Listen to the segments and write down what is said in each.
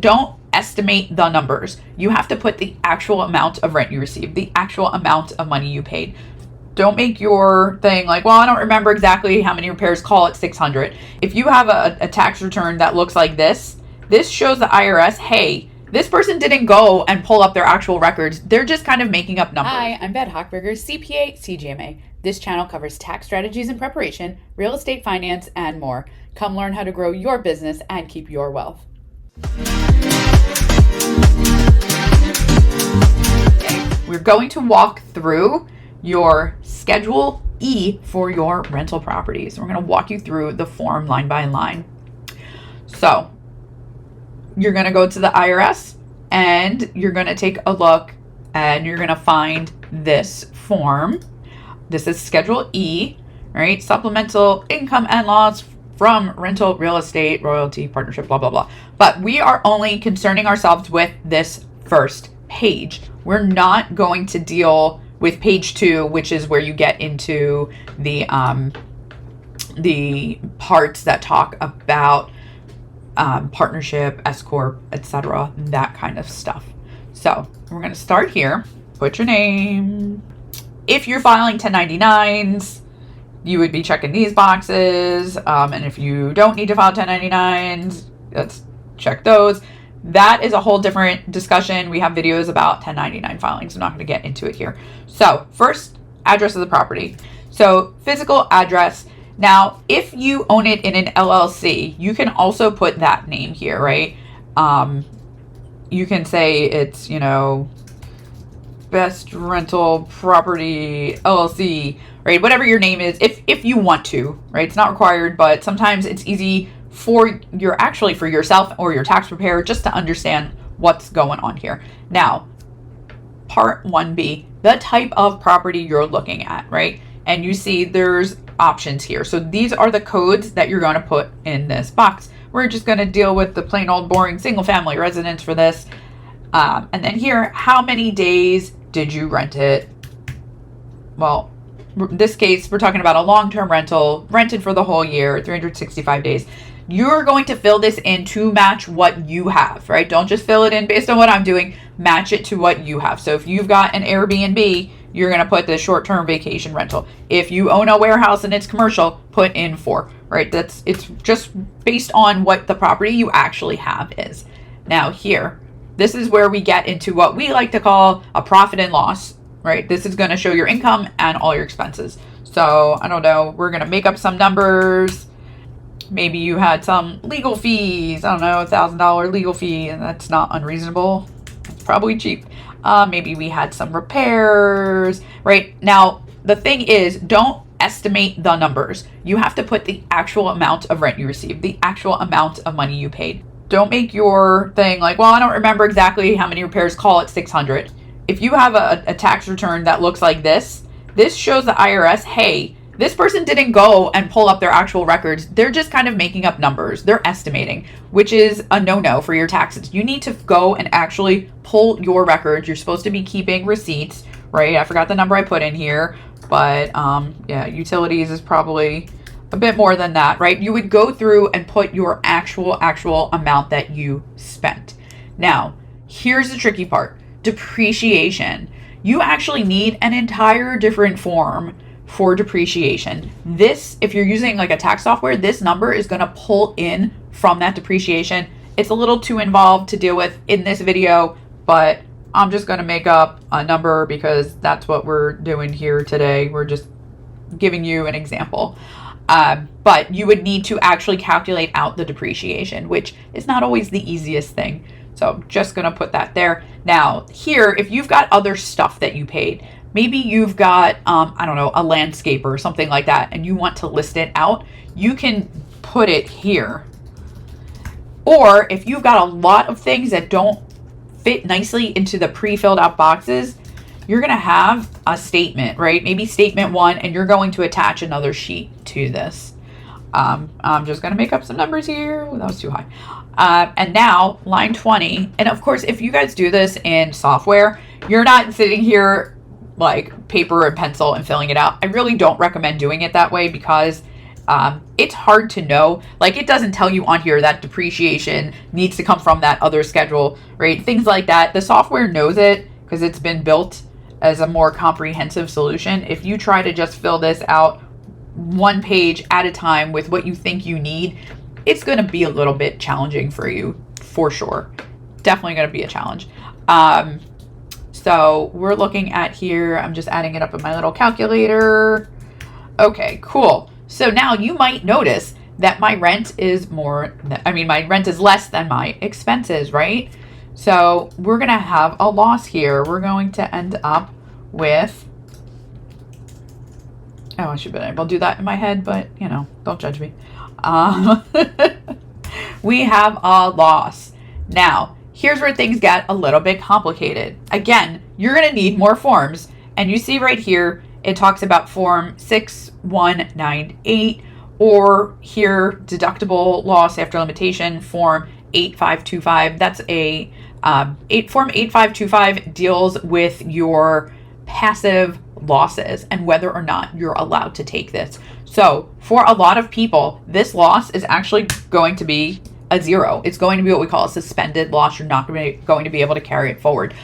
don't estimate the numbers. You have to put the actual amount of rent you received, the actual amount of money you paid. Don't make your thing like, well, I don't remember exactly how many repairs, call it 600. If you have a tax return that looks like this shows the IRS, hey, this person didn't go and pull up their actual records. They're just kind of making up numbers. Hi, I'm Bette Hochberger, CPA, CGGMA. This channel covers tax strategies and preparation, real estate finance, and more. Come learn how to grow your business and keep your wealth. We're going to walk through your Schedule E for your rental properties. We're going to walk you through the form line by line. So you're going to go to the IRS and you're going to take a look and you're going to find this form. This is Schedule E, right? Supplemental income and loss from rental, real estate, royalty, partnership, blah, blah, blah. But we are only concerning ourselves with this first page. We're not going to deal with page 2, which is where you get into the parts that talk about partnership, S corp, etc., that kind of stuff. So we're going to start here. Put your name. If you're filing 1099s, you would be checking these boxes. And if you don't need to file 1099s, let's check those. That is a whole different discussion. We have videos about 1099 filings. I'm not going to get into it here. So first, address of the property. So physical address. Now, if you own it in an LLC, you can also put that name here, right? You can say it's, Best Rental Property LLC, right? Whatever your name is, if you want to, right? It's not required, but sometimes it's easy for yourself or your tax preparer just to understand what's going on here. Now, part 1B, the type of property you're looking at, right? And you see there's options here. So these are the codes that you're going to put in this box. We're just going to deal with the plain old boring single family residence for this. And then here, how many days did you rent it? Well, in this case, we're talking about a long-term rental, rented for the whole year, 365 days. You're going to fill this in to match what you have, right? Don't just fill it in based on what I'm doing. Match it to what you have. So if you've got an Airbnb, you're going to put the short-term vacation rental. If you own a warehouse and it's commercial, put in 4, right? It's just based on what the property you actually have is. Now here, this is where we get into what we like to call a profit and loss, right? This is going to show your income and all your expenses. So I don't know, we're going to make up some numbers. Maybe you had some legal fees, I don't know, $1,000 legal fee, and that's not unreasonable. It's probably cheap. Maybe we had some repairs, right? Now, the thing is, don't estimate the numbers. You have to put the actual amount of rent you received, the actual amount of money you paid. Don't make your thing like, well, I don't remember exactly how many repairs, call it 600. If you have a tax return that looks like this shows the IRS, hey, this person didn't go and pull up their actual records. They're just kind of making up numbers. They're estimating, which is a no-no for your taxes. You need to go and actually pull your records. You're supposed to be keeping receipts, right? I forgot the number I put in here, but yeah, utilities is probably a bit more than that, right? You would go through and put your actual amount that you spent. Now, here's the tricky part. Depreciation. You actually need an entire different form for depreciation. This, if you're using like a tax software, this number is going to pull in from that depreciation. It's a little too involved to deal with in this video, but I'm just going to make up a number because that's what we're doing here today. We're just giving you an example. But you would need to actually calculate out the depreciation, which is not always the easiest thing. So just going to put that there. Now here, if you've got other stuff that you paid, maybe you've got, I don't know, a landscaper or something like that, and you want to list it out, you can put it here. Or if you've got a lot of things that don't fit nicely into the pre-filled out boxes, you're going to have a statement, right? Maybe statement 1, and you're going to attach another sheet to this. I'm just going to make up some numbers here. That was too high. And now line 20. And of course, if you guys do this in software, you're not sitting here like paper and pencil and filling it out. I really don't recommend doing it that way because It's hard to know. Like, it doesn't tell you on here that depreciation needs to come from that other schedule, right? Things like that. The software knows it because it's been built as a more comprehensive solution. If you try to just fill this out one page at a time with what you think you need, it's going to be a little bit challenging for you, for sure. Definitely going to be a challenge. So we're looking at here, I'm just adding it up in my little calculator. Okay, cool. So now you might notice that my rent is my rent is less than my expenses, right? So we're going to have a loss here. We're going to end up with, I should have been able to do that in my head, but don't judge me. We have a loss. Now, here's where things get a little bit complicated. Again, you're going to need more forms. And you see right here, it talks about form 6198, or here, deductible loss after limitation, form 8525. That's form 8525 deals with your passive losses and whether or not you're allowed to take this. So for a lot of people, this loss is actually going to be a zero. It's going to be what we call a suspended loss. You're not going to be able to carry it forward.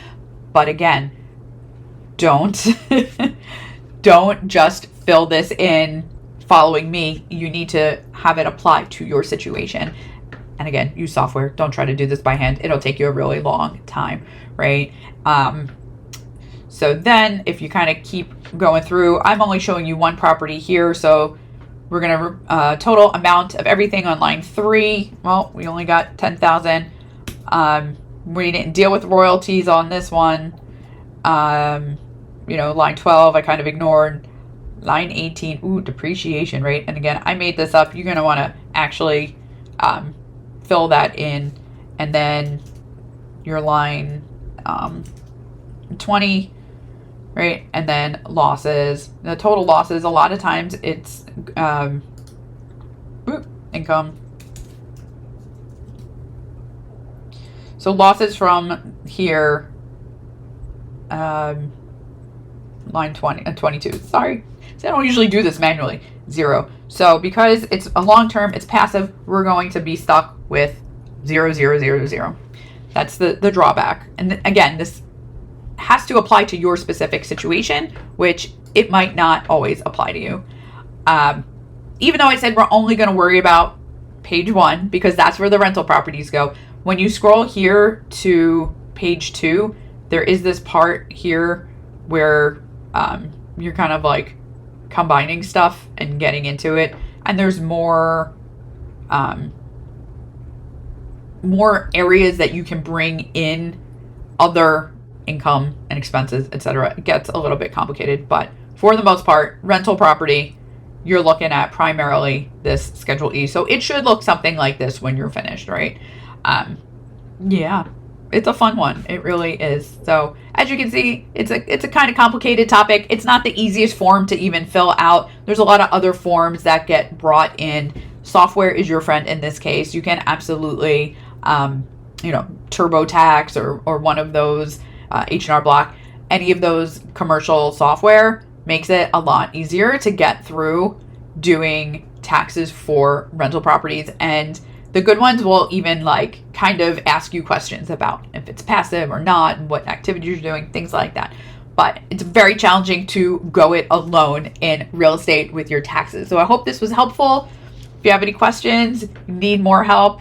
But again, don't just fill this in following me. You need to have it apply to your situation. And again, use software. Don't try to do this by hand. It'll take you a really long time, right? So then if you kind of keep going through, I'm only showing you one property here. So we're going to total amount of everything on line 3. Well, we only got 10,000. We didn't deal with royalties on this one. Line 12, I kind of ignored. Line 18, depreciation rate. And again, I made this up. You're going to want to actually fill that in. And then your line 20, right? And then losses. The total losses, a lot of times it's income. So losses from here, line 20 and 22. Sorry. So I don't usually do this manually. 0. So because it's a long term, it's passive, we're going to be stuck with 0, 0, 0, 0. That's the drawback. And again, this has to apply to your specific situation, which it might not always apply to you. Even though I said we're only going to worry about page 1 because that's where the rental properties go. When you scroll here to page 2, there is this part here where you're kind of like combining stuff and getting into it. And there's more areas that you can bring in other income and expenses, etc. It gets a little bit complicated, but for the most part, rental property, you're looking at primarily this Schedule E. So it should look something like this when you're finished, right? Yeah, it's a fun one. It really is. So as you can see, it's a kind of complicated topic. It's not the easiest form to even fill out. There's a lot of other forms that get brought in. Software is your friend in this case. You can absolutely, TurboTax or one of those H&R Block, any of those commercial software makes it a lot easier to get through doing taxes for rental properties. And the good ones will even kind of ask you questions about if it's passive or not and what activities you're doing, things like that. But it's very challenging to go it alone in real estate with your taxes. So I hope this was helpful. If you have any questions, need more help,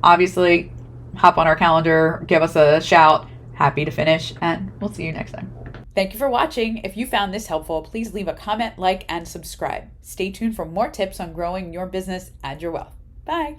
obviously hop on our calendar, give us a shout. Happy to finish, and we'll see you next time. Thank you for watching. If you found this helpful, please leave a comment, like, and subscribe. Stay tuned for more tips on growing your business and your wealth. Bye.